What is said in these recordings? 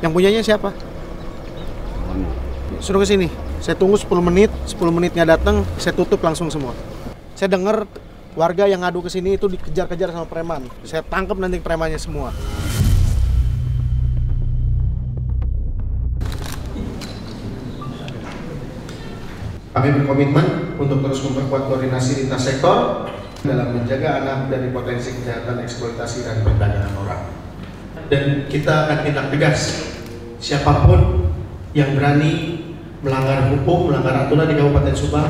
Yang punyanya siapa? Suruh ke sini. Saya tunggu 10 menit, 10 menitnya datang, saya tutup langsung semua. Saya dengar warga yang ngadu ke sini itu dikejar-kejar sama preman. Saya tangkap nanti premannya semua. Kami berkomitmen untuk terus memperkuat koordinasi lintas sektor dalam menjaga anak dari potensi kejahatan eksploitasi dan perdagangan orang. Dan kita akan tindak tegas siapapun yang berani melanggar hukum, melanggar aturan di Kabupaten Subang.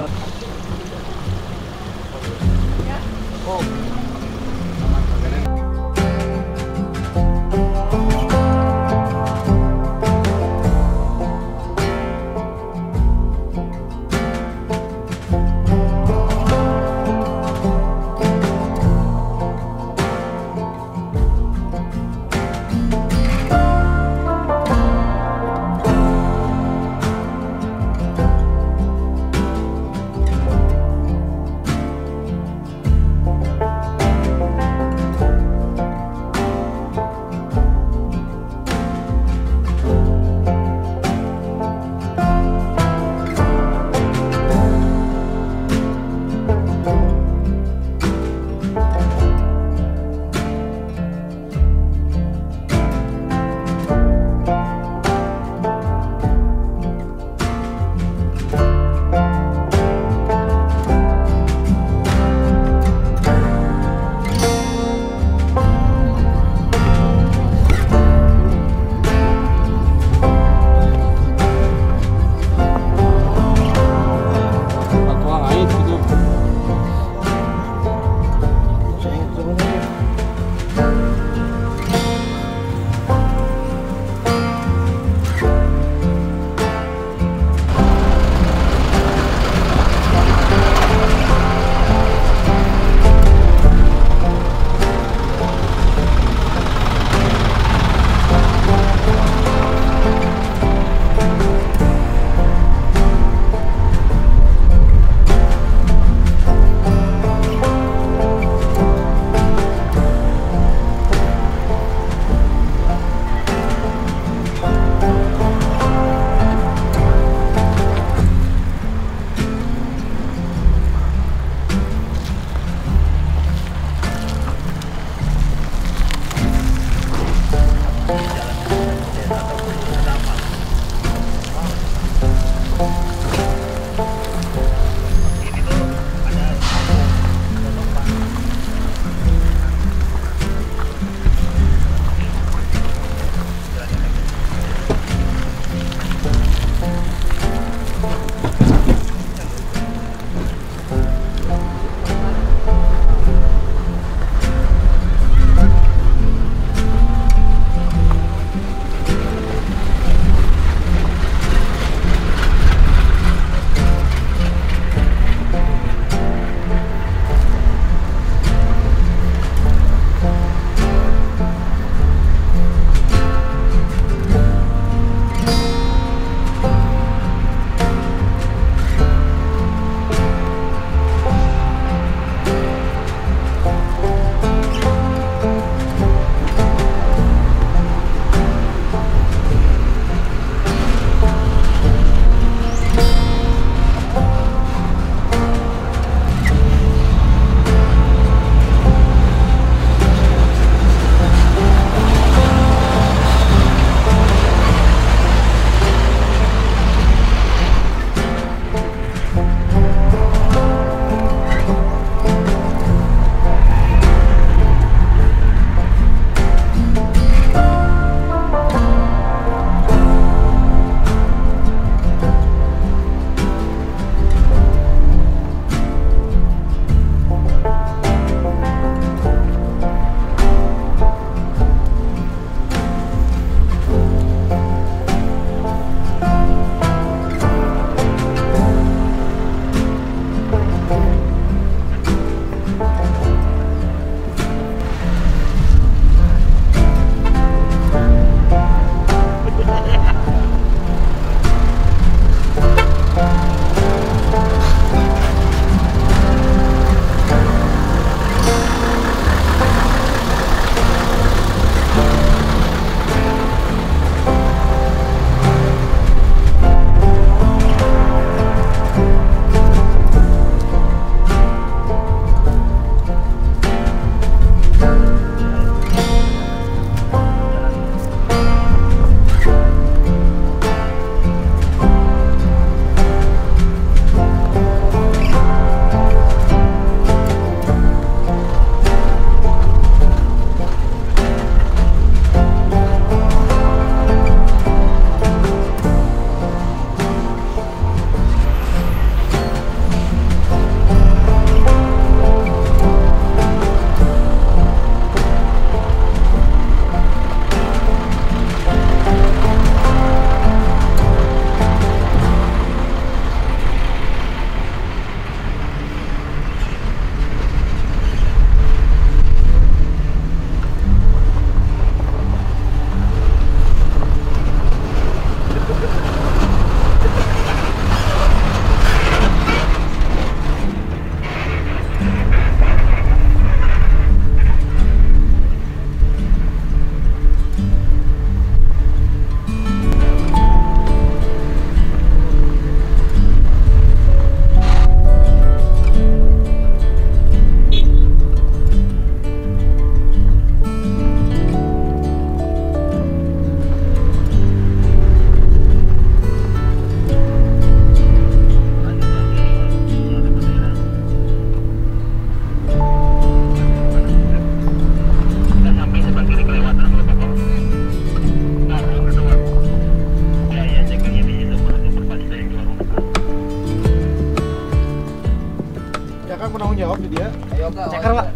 Ceker, Pak.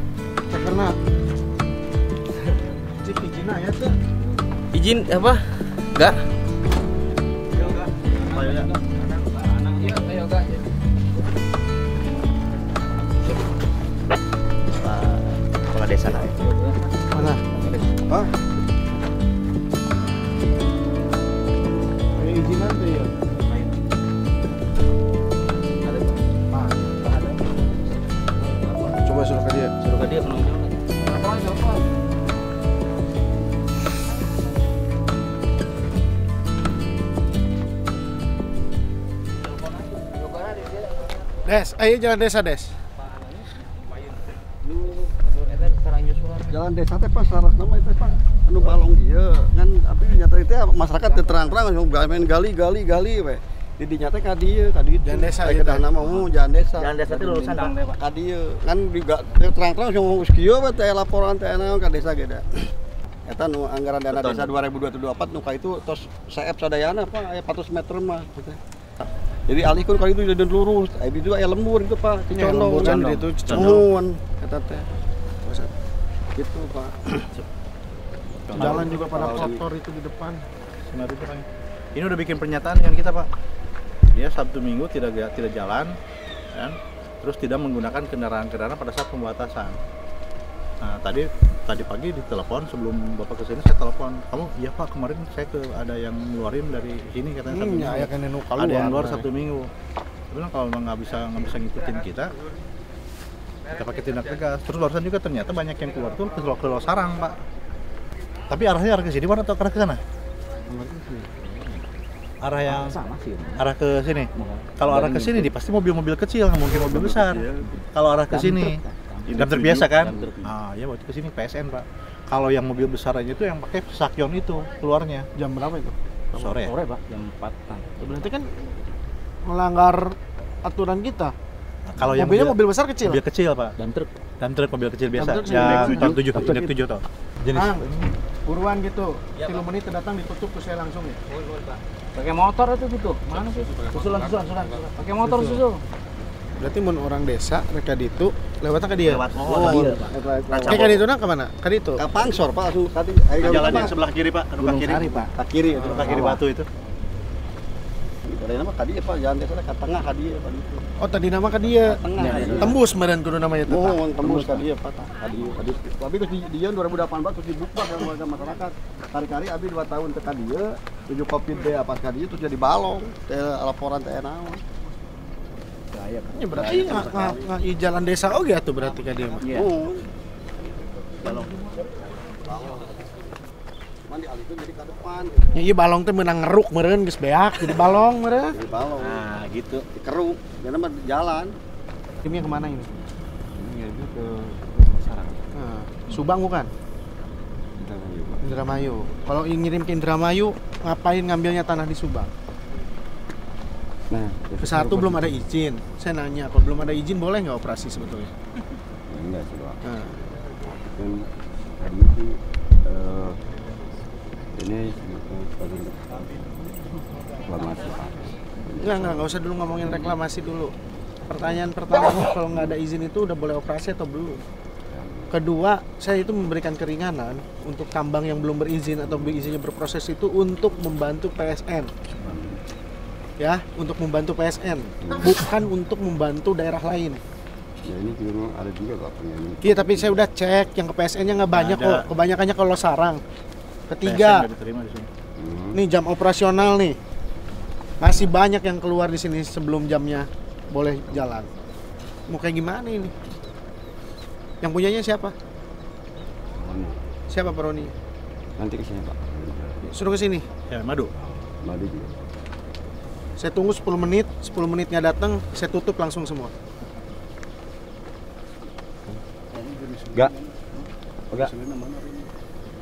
Cekerna. Cik izin aya teh. Izin apa? Enggak. Kepala desa lah. Mana? Hah? Ada izinan tuh ya? Coba suruh ke dia. Suruh ke dia penanggung jawab. Des, ayo jalan desa, Des. Jalan desa teh pas saras nama teh Pak. Anu balong ieu ngan tapi nyata teh masyarakat teh terang-terang main gali we. Di dinya teh ka dieu, ka dieu. Jalan desa ke nama jalan desa. Jalan desa itu lulusan Bang Pak. Ka dieu. Ngan juga terang-terang ngomong kieu we teh laporan teh naon ka desa ge da. Eta nu anggaran dana desa 2023-2024 nu ka itu tos CF sadayana Pak aya 400 meter mah. Jadi alihkeun ka itu jadi lurus, aya itu aya lembur itu Pak, di condong. Condong itu Nuhun eta teh. Gitu Pak. Jalan juga pada kotor itu di depan. Sebenarnya itu, Pak. Ini udah bikin pernyataan dengan kita Pak. Dia Sabtu Minggu tidak jalan, kan? Terus tidak menggunakan kendaraan-kendaraan pada saat pembatasan. Nah tadi pagi ditelepon sebelum Bapak kesini saya telepon, kamu iya Pak kemarin saya ada yang ngeluarin dari sini katanya Sabtu Minggu. Ya kan Ada yang keluar Sabtu Minggu. Terus kalau memang nggak bisa ngikutin kita pakai tindak tegas. Terus barusan juga ternyata banyak yang keluar tuh ke Pulau Sarang Pak. Tapi arahnya arah ke sini mana atau arah ke sana? Arah yang arah ke sini. Kalau arah ke sini pasti mobil-mobil kecil, nggak mungkin mobil besar. Kalau arah ke sini, dump biasa kan? Ah ya waktu ke sini PSN Pak. Kalau yang mobil besar aja itu yang pakai sakyon itu keluarnya. Jam berapa itu? Sore. Sore Pak, jam 4-an. Berarti kan melanggar aturan kita. Nah, kalau yang mobilnya mobil besar kecil. Mobil kecil Pak. Dan truk mobil kecil biasa. Dump truck Yang tujuh. tahun 7 tau. Jenis. Buruan gitu. 10 menit datang ditutup tuh saya langsung ya. pakai motor itu gitu. Mana sih? Susulan. Pakai motor susul. Berarti mun orang desa mereka ditu lewatnya ke dia. Lewat Iya, Pak. Kayak kan itu nah kemana? Kan itu. Ka Pangsor Pak langsung tadi Jalan yang sebelah kiri Pak, anu kiri. Pak. ka kiri itu Sebelah kiri batu itu. Dari nama ka dieu Pak, jalan desa ka tengah ka dieu Pak itu. Oh tadi nama ke dia. Tengah. Tembus meureun kudu namanya teh. Oh, tembus ka dieu Pak. Ka dieu. Tapi geus di dieu 2018 terus dibuka sama warga masyarakat. Kari-kari abi 2 tahun teh ka dieu, tujuh Covid deh apa ka dieu terus jadi balong. Teh laporan teh naon. Ya berarti jalan desa oge atuh berarti ka dia mah. Iya. Oh. Balong. Mandi alihkeun jadi ka depan. Ya ieu balong teh meunang ngeruk meureun geus beak jadi balong meureun. Jadi balong. Nah, gitu. Dikeruk, karena mah jalan. Timnya kemana ini? Ini itu ke masyarakat. Nah, Subang bukan? Indramayu. Kalau ngirim ke Indramayu, ngapain ngambilnya tanah di Subang? Nah, Ke satu belum ada izin. Saya nanya, kalau belum ada izin boleh nggak operasi sebetulnya? enggak sih, Pak. Nah, Dan tadi itu ini reklamasi Pak. nggak usah dulu ngomongin reklamasi dulu. Pertanyaan pertama, kalau nggak ada izin itu udah boleh operasi atau belum? Kedua, saya itu memberikan keringanan untuk tambang yang belum berizin atau izinnya berproses itu untuk membantu PSN. Ya, untuk membantu PSN, bukan untuk membantu daerah lain. Ya ini juga ada juga Pak penyanyi. Iya, tapi saya udah cek yang ke PSN-nya nggak banyak Ada. kok. Kebanyakannya kalau Sarang. Ketiga, PSN nggak diterima di sini. nih jam operasional nih. Masih banyak yang keluar di sini sebelum jamnya boleh jalan. Mau kayak gimana ini? Yang punyanya siapa? Siapa Pak Roni? Nanti ke sini Pak. Suruh ke sini. Ya, Madu. Madu juga. Saya tunggu 10 menit, 10 menitnya datang, saya tutup langsung semua. Enggak.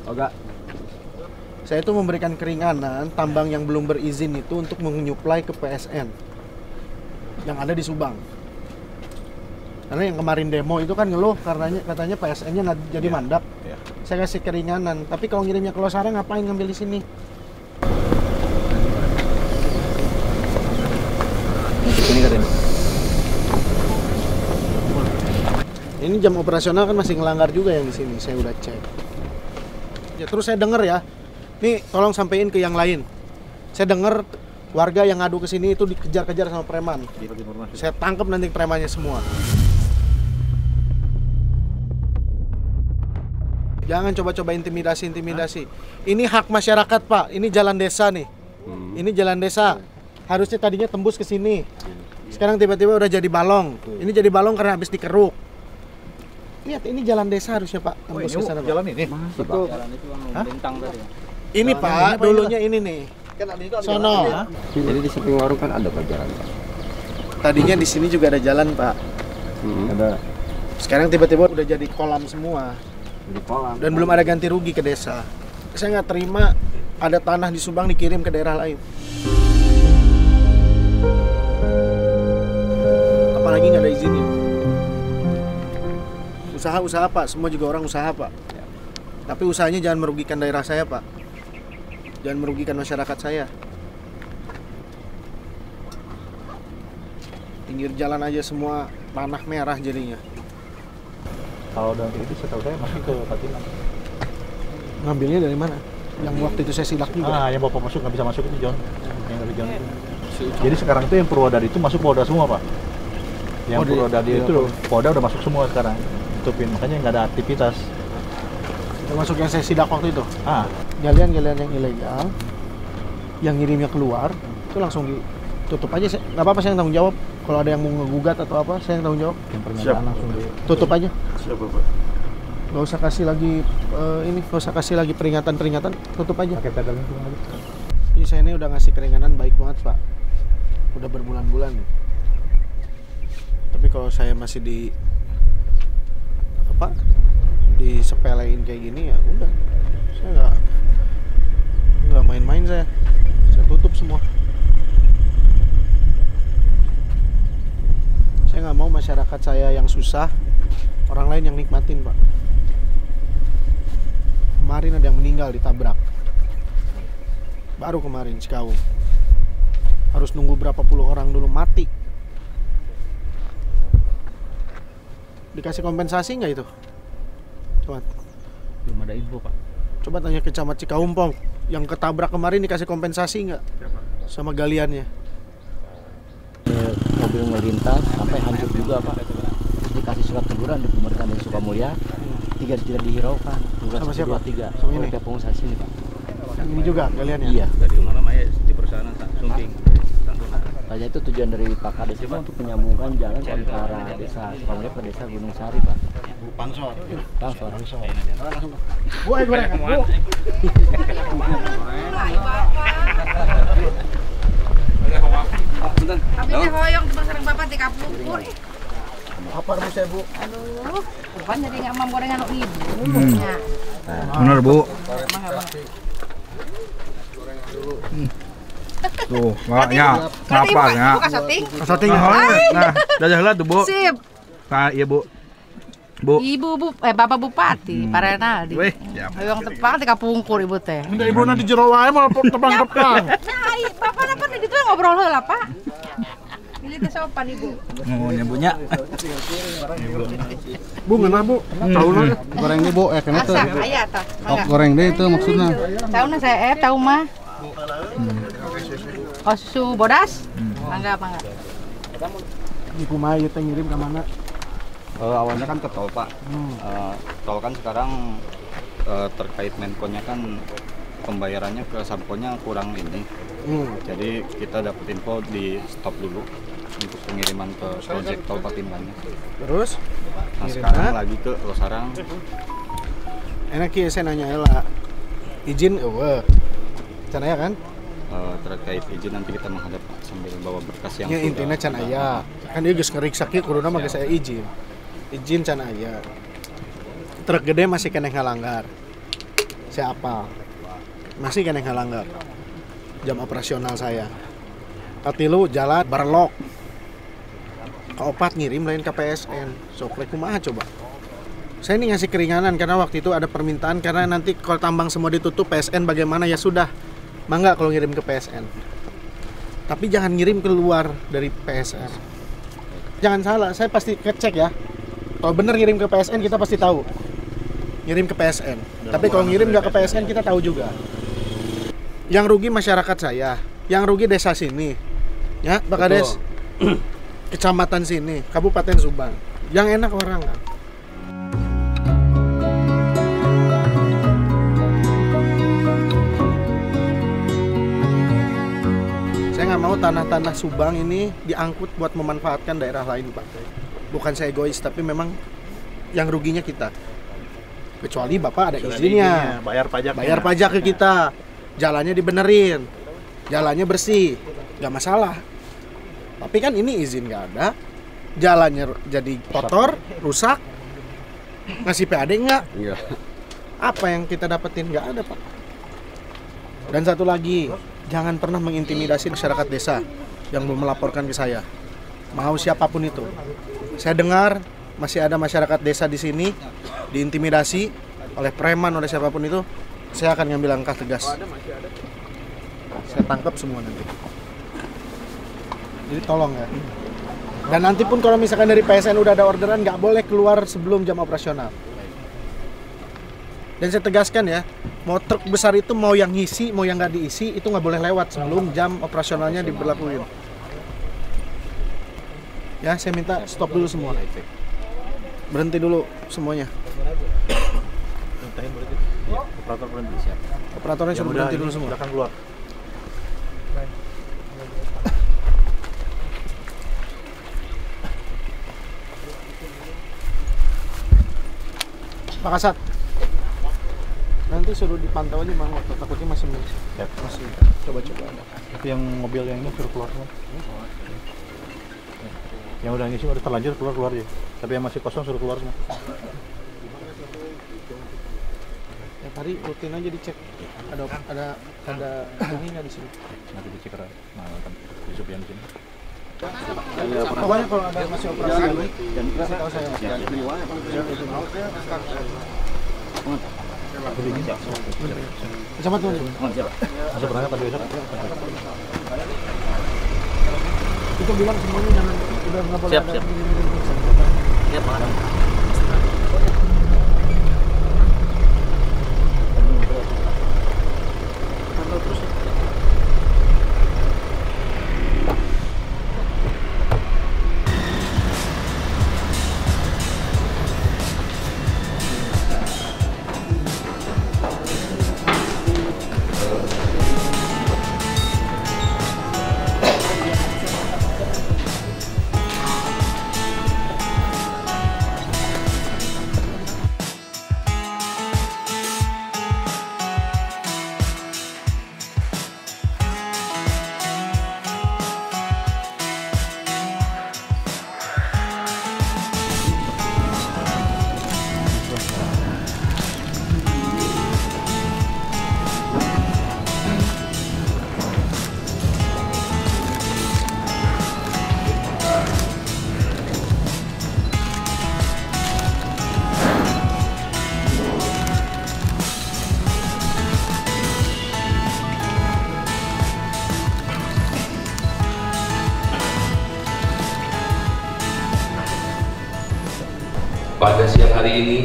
Enggak. Saya itu memberikan keringanan tambang yang belum berizin itu untuk menyuplai ke PSN yang ada di Subang. Karena yang kemarin demo itu kan ngeluh katanya PSN-nya nggak jadi mandap. Ya. Saya kasih keringanan, tapi kalau ngirimnya ke Losarang ngapain ngambil di sini? Ini katanya. Ini jam operasional kan masih ngelanggar juga yang di sini, saya udah cek. Ya, terus saya dengar ya, nih tolong sampein ke yang lain. Saya dengar warga yang ngadu ke sini itu dikejar-kejar sama preman. Saya tangkap nanti premannya semua. Jangan coba-coba intimidasi. Ini hak masyarakat, Pak. Ini jalan desa nih. Ini jalan desa. Harusnya tadinya tembus ke sini. Sekarang tiba-tiba udah jadi balong. Ini jadi balong karena habis dikeruk. Lihat, ini jalan desa harusnya, Pak. Tembus ke sana, Pak. Jalan ini. Betul. Jalan itu yang bintang tadi. Ini, Pak, dulunya ini nih. Sono. Jadi di samping warung kan ada jalan, Pak. Tadinya di sini juga ada jalan, Pak. Ada Sekarang tiba-tiba udah jadi kolam semua. di kolam. Dan belum ada ganti rugi ke desa. Saya nggak terima ada tanah di Subang dikirim ke daerah lain. Apalagi nggak ada izinnya. Usaha Pak, semua juga orang usaha Pak. Tapi usahanya jangan merugikan daerah saya Pak. Jangan merugikan masyarakat saya. Pinggir jalan aja semua tanah merah jadinya. Kalau dari itu setahu saya masih ke Patinang. Ngambilnya dari mana? Yang waktu itu saya sidak juga. Yang bapak masuk nggak bisa masuk itu John. Yang dari John itu. Jadi sekarang itu yang Purwodadi itu masuk Polda semua Pak. Yang Purwodadi itu Polda udah masuk semua sekarang. Tutupin, makanya nggak ada aktivitas. Termasuk yang saya sidak waktu itu. Galian-galian yang ilegal, yang ngirimnya keluar, itu langsung ditutup aja. Nggak apa-apa, saya yang tanggung jawab. Kalau ada yang mau ngegugat atau apa, saya yang tanggung jawab. Yang pernyataan langsung Tutup aja. Siap, Bapak. Nggak usah kasih lagi nggak usah kasih lagi peringatan, tutup aja. pakai pedal itu aja. Jadi saya ini udah ngasih keringanan baik banget Pak. Udah berbulan-bulan. Tapi kalau saya masih disepelein kayak gini ya udah. Saya nggak main-main saya. Saya tutup semua. Saya nggak mau masyarakat saya yang susah, orang lain yang nikmatin Pak. Kemarin ada yang meninggal ditabrak. Baru kemarin Cikawung. Harus nunggu berapa puluh orang dulu mati. Dikasih kompensasi nggak itu? Coba. Belum ada info Pak. Coba tanya ke Camat Cikaumpong. Yang ketabrak kemarin dikasih kompensasi nggak? Sama galiannya. Mobil melintas sampai hancur juga Pak. Terus dikasih surat teguran di pemerintahan Desa Sukamulya. 3 tidak dihiraukan. Sama siapa? 3. Sama ini? Oleh pengusaha sini Pak. Yang ini juga galiannya? Iya. Tadi malam aja di perusahaan Sumping. Makanya itu tujuan dari Pak Kades itu untuk menyambungkan jalan antara Desa Sukamulya ke Desa Gunung Sari Pak. Pansor. Pansor. Bu, goreng. Bu. Tapi hoyong sareng bapak di kapur. Apa harus saya Bu? Aduh, bukan jadi nggak mau gorengan ibu. Ya. Benar Bu. Tuh, makanya ngapa ya? Buka setting. Setting. Nah, dah jalan tuh Bu. Sip. Nah, iya Bu. Bu. Ibu Bapak Bupati, Pak Renaldi. Wih, siap. Hoyong tepang di kapungkur ibu teh. Minta ibu nanti jero wae mau tepang-tepang. Nah, bapak apa nih gitu ngobrol heula, Pak. Pilih teh sopan ibu. Oh, nyebutnya. Bu, ngeunah Bu. Tahu Goreng nih Bu, kena tuh. Masak aya tah. Mangga. Goreng deh itu maksudnya. Tahu saya tahu mah. Oh, susu bodas? Mangga. Di kumaha ieu teh ngirim ke mana? Awalnya kan ke tol Pak. Tol kan sekarang terkait Menko-nya kan pembayarannya ke Sampo-nya kurang ini. Jadi kita dapat info di stop dulu untuk pengiriman ke proyek tol Patimbannya. Terus? Nah sekarang lagi ke Losarang. Enak ya saya nanya lah. Izin eueuh. Can aya kan? Terkait izin nanti kita menghadap sambil bawa berkas yang Ya intinya can aya. Kan dia geus ngeriksa kieu kuduna mah geus saya izin. Izin can aya. Truk gede masih keneh ngalanggar. Saya apal. Masih keneh ngalanggar. Jam operasional saya. Katilu jalan berlok. Kaopat ngirim lain ke PSN. Sok kumaha coba. Saya ini ngasih keringanan karena waktu itu ada permintaan karena nanti kalau tambang semua ditutup PSN bagaimana ya sudah. Mangga kalau ngirim ke PSN. Tapi jangan ngirim keluar dari PSN. Jangan salah, saya pasti ngecek ya. Kalau bener ngirim ke PSN kita pasti tahu. Ngirim ke PSN. Tapi kalau ngirim nggak ke PSN kita tahu juga. Yang rugi masyarakat saya, yang rugi desa sini, ya Pak Kades, kecamatan sini, Kabupaten Subang. Yang enak orang kan. Saya nggak mau tanah-tanah Subang ini diangkut buat memanfaatkan daerah lain, Pak. Bukan saya egois, tapi memang yang ruginya kita. Kecuali Bapak ada izinnya, bayar pajak ke kita, jalannya dibenerin, jalannya bersih, nggak masalah. Tapi kan ini izin nggak ada, jalannya jadi kotor, rusak, ngasih PAD nggak? Enggak. Apa yang kita dapetin? Nggak ada, Pak. Dan satu lagi, jangan pernah mengintimidasi masyarakat desa yang belum melaporkan ke saya. Mau siapapun itu. Saya dengar masih ada masyarakat desa di sini diintimidasi oleh preman, oleh siapapun itu. Saya akan ngambil langkah tegas. Saya tangkap semua nanti. Jadi tolong ya. Dan nanti pun kalau misalkan dari PSN udah ada orderan, nggak boleh keluar sebelum jam operasional. Dan saya tegaskan ya, mau truk besar itu mau yang ngisi, mau yang nggak diisi, itu nggak boleh lewat sebelum jam operasionalnya diberlakuin. Ya, saya minta stop dulu semua. Berhenti dulu semuanya. Operator berhenti siap. Operatornya suruh berhenti dulu semua. Silakan keluar. Pak Kasat, nanti suruh dipantau aja Bang, takutnya masih coba-coba ada. Tapi yang mobil yang ini suruh keluar semua. Yang udah ngisi udah terlanjur keluar aja. Tapi yang masih kosong suruh keluar semua. Ya tadi rutin aja dicek. Ada ini nggak di sini? Nanti dicek kan di yang di sini. Pokoknya kalau ada masih operasi lagi, kasih tahu saya. Sama tuh. Masih berangkat tadi besok. Itu bilang semuanya jangan udah nggak boleh ada. Siap, Pak. Pada siang hari ini,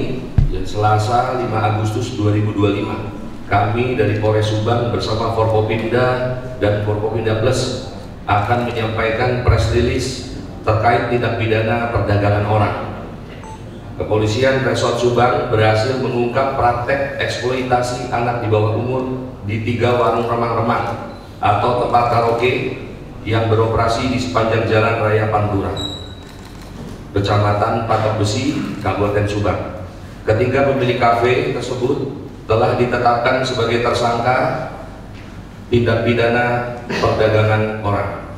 Selasa 5 Agustus 2025, kami dari Polres Subang bersama Forkopimda dan Forkopimda Plus akan menyampaikan press release terkait tindak pidana perdagangan orang. Kepolisian Resort Subang berhasil mengungkap praktek eksploitasi anak di bawah umur di 3 warung remang-remang atau tempat karaoke yang beroperasi di sepanjang Jalan Raya Pantura, Kecamatan Patok Besi, Kabupaten Subang. Ketiga pemilik kafe tersebut telah ditetapkan sebagai tersangka tindak pidana perdagangan orang.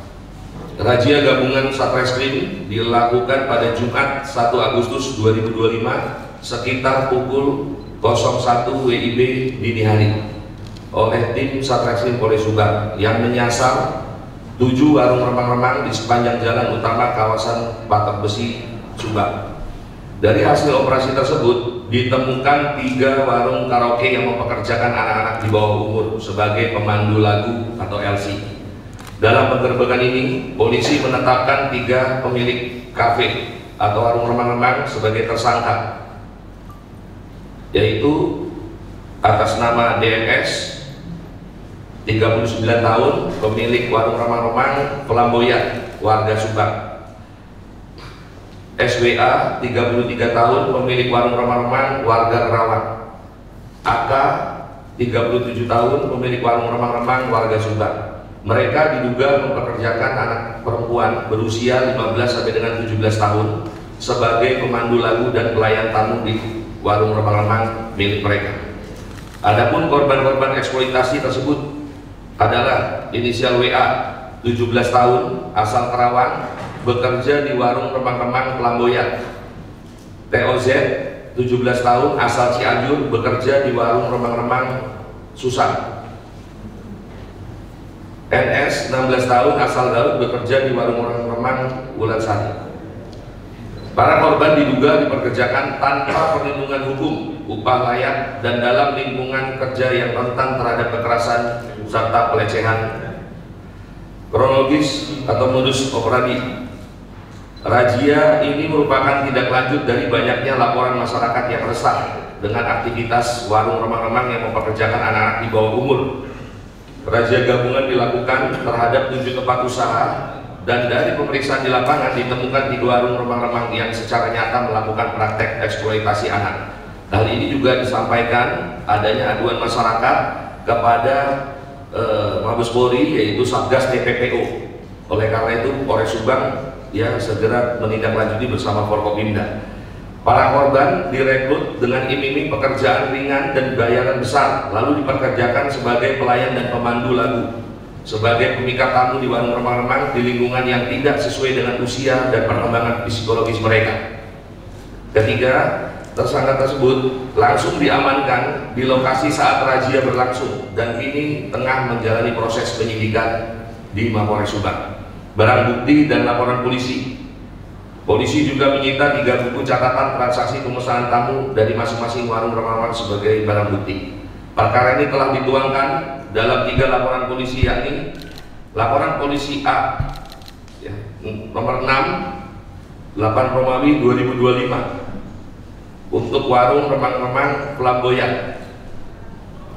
Razia gabungan Satreskrim dilakukan pada Jumat 1 Agustus 2025 sekitar pukul 01 WIB dini hari oleh tim Satreskrim Polres Subang yang menyasar 7 warung remang-remang di sepanjang jalan utama kawasan Patok Besi, Subang. Dari hasil operasi tersebut ditemukan 3 warung karaoke yang mempekerjakan anak-anak di bawah umur sebagai pemandu lagu atau LC. Dalam penggerbekan ini, polisi menetapkan 3 pemilik kafe atau warung remang-remang sebagai tersangka, yaitu atas nama DMS 39 tahun, pemilik warung remang-remang Flamboyan, warga Subang. SWA 33 tahun, pemilik warung remang-remang, warga Kerawang. AK 37 tahun, pemilik warung remang-remang, warga Subang. Mereka diduga mempekerjakan anak perempuan berusia 15 sampai dengan 17 tahun sebagai pemandu lagu dan pelayan tamu di warung remang-remang milik mereka. Adapun korban-korban eksploitasi tersebut adalah inisial WA 17 tahun, asal Kerawang, bekerja di warung remang-remang Flamboyan. TOZ 17 tahun, asal Cianjur, bekerja di warung remang-remang Susan. NS 16 tahun, asal Garut, bekerja di warung remang Wulan Sari. Para korban diduga dipekerjakan tanpa perlindungan hukum, upah layak, dan dalam lingkungan kerja yang rentan terhadap kekerasan serta pelecehan. Kronologis atau modus operandi razia ini merupakan tindak lanjut dari banyaknya laporan masyarakat yang resah dengan aktivitas warung remang-remang yang mempekerjakan anak-anak di bawah umur. Razia gabungan dilakukan terhadap 7 tempat usaha, dan dari pemeriksaan di lapangan ditemukan 3 warung remang-remang yang secara nyata melakukan praktek eksploitasi anak. Hal ini juga disampaikan adanya aduan masyarakat kepada Mabes Polri, yaitu Satgas TPPO. Oleh karena itu Polres Subang ya segera menindaklanjuti bersama Forkopimda. Para korban direkrut dengan iming-iming pekerjaan ringan dan bayaran besar, lalu dipekerjakan sebagai pelayan dan pemandu lagu, sebagai pemikat tamu di warung remang-remang di lingkungan yang tidak sesuai dengan usia dan perkembangan psikologis mereka. Ketiga, tersangka tersebut langsung diamankan di lokasi saat razia berlangsung dan kini tengah menjalani proses penyidikan di Mapolres Subang. Barang bukti dan laporan polisi. Polisi juga menyita 3 buku catatan transaksi pemesanan tamu dari masing-masing warung remang-remang sebagai barang bukti. Perkara ini telah dituangkan dalam 3 laporan polisi, yakni laporan polisi A ya, nomor 6 8 Romawi 2025 untuk warung remang-remang Flamboyan.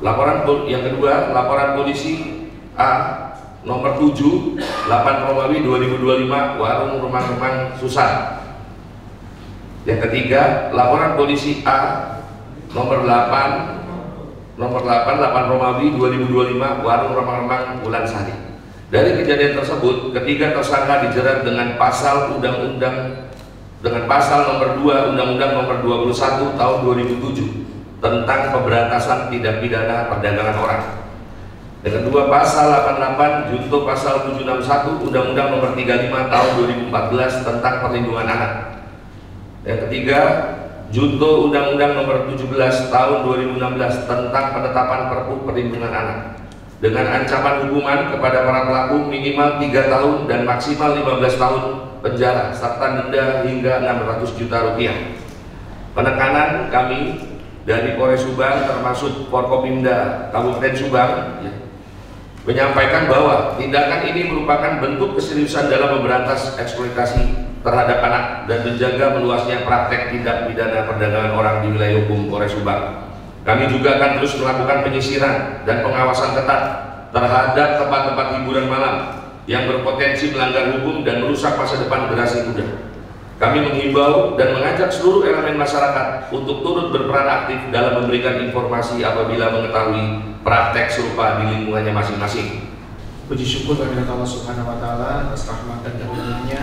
Laporan yang kedua, laporan polisi A nomor 7 8 Romawi 2025 warung remang-remang Susan. Yang ketiga, laporan polisi A nomor 8 Romawi 2025 warung remang-remang Wulan Sari. Dari kejadian tersebut, ketiga tersangka dijerat dengan pasal nomor 2 Undang-Undang nomor 21 tahun 2007 tentang pemberantasan tindak pidana perdagangan orang. Yang kedua, pasal 88 junto pasal 761 Undang-Undang nomor 35 tahun 2014 tentang perlindungan anak. Yang ketiga, junto Undang-Undang nomor 17 tahun 2016 tentang penetapan Perpu Perlindungan Anak, dengan ancaman hukuman kepada para pelaku minimal 3 tahun dan maksimal 15 tahun penjara serta denda hingga 600 juta rupiah. Penekanan kami dari Polres Subang termasuk Forkopimda Kabupaten Subang ya, menyampaikan bahwa tindakan ini merupakan bentuk keseriusan dalam memberantas eksploitasi terhadap anak dan menjaga meluasnya praktek tindak pidana perdagangan orang di wilayah hukum Polres Subang. Kami juga akan terus melakukan penyisiran dan pengawasan ketat terhadap tempat-tempat hiburan malam yang berpotensi melanggar hukum dan merusak masa depan generasi muda. Kami menghimbau dan mengajak seluruh elemen masyarakat untuk turut berperan aktif dalam memberikan informasi apabila mengetahui praktek serupa di lingkungannya masing-masing. Puji syukur kehadirat Allah Subhanahu wa Ta'ala atas rahmat dan karunia-Nya.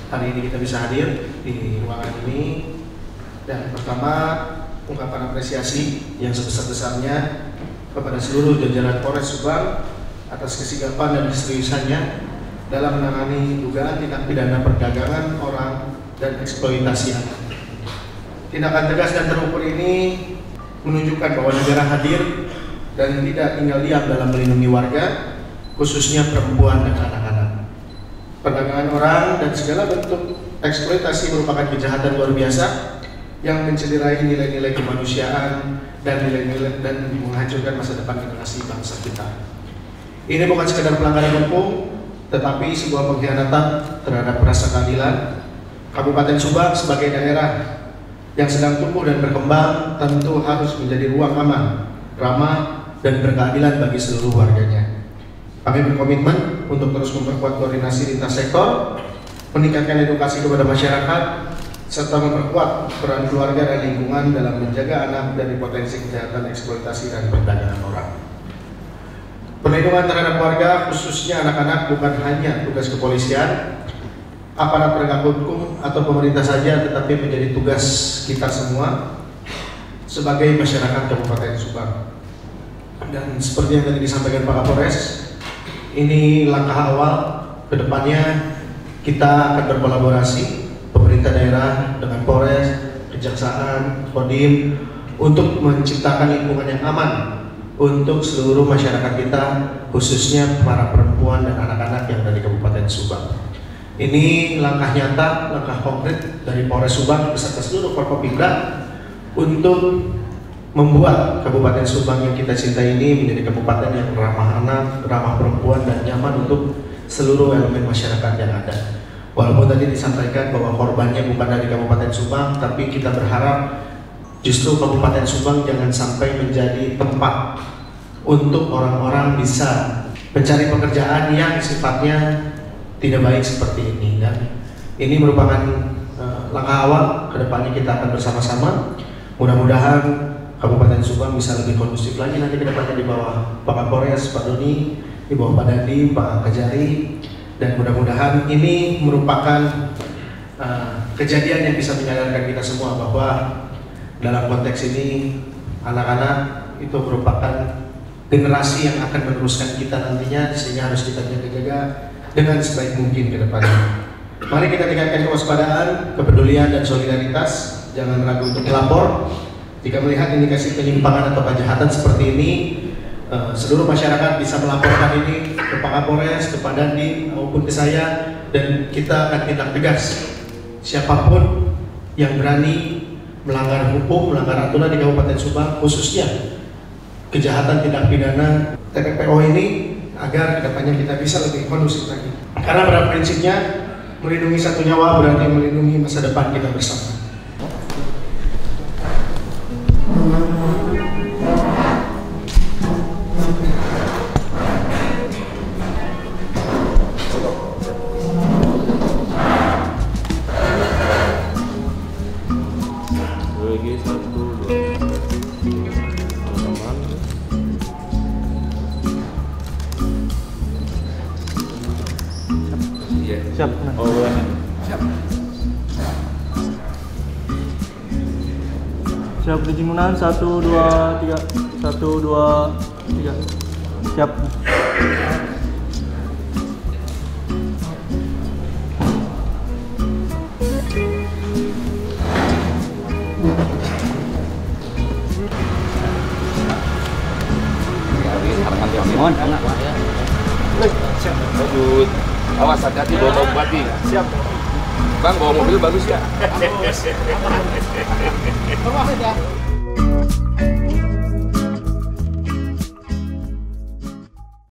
Hari ini kita bisa hadir di ruangan ini, dan pertama ungkapan apresiasi yang sebesar-besarnya kepada seluruh jajaran Polres Subang atas kesigapan dan keseriusannya dalam menangani dugaan tindak pidana perdagangan orang dan eksploitasi anak. Tindakan tegas dan terukur ini menunjukkan bahwa negara hadir dan tidak tinggal diam dalam melindungi warga, khususnya perempuan dan anak-anak. Perdagangan orang dan segala bentuk eksploitasi merupakan kejahatan luar biasa yang mencederai nilai-nilai kemanusiaan dan nilai-nilai dan menghancurkan masa depan generasi bangsa kita. Ini bukan sekadar pelanggaran hukum, tetapi sebuah pengkhianatan terhadap rasa keadilan, Kabupaten Subang sebagai daerah yang sedang tumbuh dan berkembang tentu harus menjadi ruang aman, ramah, dan berkeadilan bagi seluruh warganya. Kami berkomitmen untuk terus memperkuat koordinasi lintas sektor, meningkatkan edukasi kepada masyarakat, serta memperkuat peran keluarga dan lingkungan dalam menjaga anak dari potensi kejahatan, eksploitasi, dan perdagangan orang. Perlindungan terhadap warga, khususnya anak-anak, bukan hanya tugas kepolisian, aparat penegak hukum, atau pemerintah saja, tetapi menjadi tugas kita semua sebagai masyarakat Kabupaten Subang. Dan seperti yang tadi disampaikan Pak Kapolres, ini langkah awal. Kedepannya kita akan berkolaborasi pemerintah daerah dengan Polres, Kejaksaan, Kodim untuk menciptakan lingkungan yang aman untuk seluruh masyarakat kita, khususnya para perempuan dan anak-anak yang dari Kabupaten Subang. Ini langkah nyata, langkah konkret dari Polres Subang beserta seluruh Forkopimda untuk membuat Kabupaten Subang yang kita cintai ini menjadi kabupaten yang ramah anak, ramah perempuan, dan nyaman untuk seluruh elemen masyarakat yang ada. Walaupun tadi disampaikan bahwa korbannya bukan dari Kabupaten Subang, tapi kita berharap justru Kabupaten Subang jangan sampai menjadi tempat untuk orang-orang bisa mencari pekerjaan yang sifatnya tidak baik seperti ini. Dan ini merupakan langkah awal. Kedepannya kita akan bersama-sama. Mudah-mudahan Kabupaten Subang bisa lebih kondusif lagi nanti kedepannya di bawah Pak Kapolres, Pak Doni, di bawah Pak Dadi, Pak Kajari, dan mudah-mudahan ini merupakan kejadian yang bisa menyadarkan kita semua bahwa dalam konteks ini anak-anak itu merupakan generasi yang akan meneruskan kita nantinya, sehingga harus kita jaga-jaga dengan sebaik mungkin ke depannya. Mari kita tingkatkan kewaspadaan, kepedulian, dan solidaritas. Jangan ragu untuk melapor jika melihat indikasi penyimpangan atau kejahatan seperti ini. Seluruh masyarakat bisa melaporkan ini ke Pak Kapolres, ke Pak Dandi, maupun ke saya, dan kita akan tindak tegas siapapun yang berani melanggar hukum, melanggar aturan di Kabupaten Subang, khususnya kejahatan tindak pidana TPPO ini, agar kedepannya kita bisa lebih kondusif lagi. Karena pada prinsipnya melindungi satu nyawa berarti melindungi masa depan kita bersama. Siap. Oh, siap. Siap penjimunan 1 2 3. 1 2 3. Siap. Lanjut. Awas, hati-hati bawa obat nih. Siap. Bang, bawa mobil bagus ya? Bagus.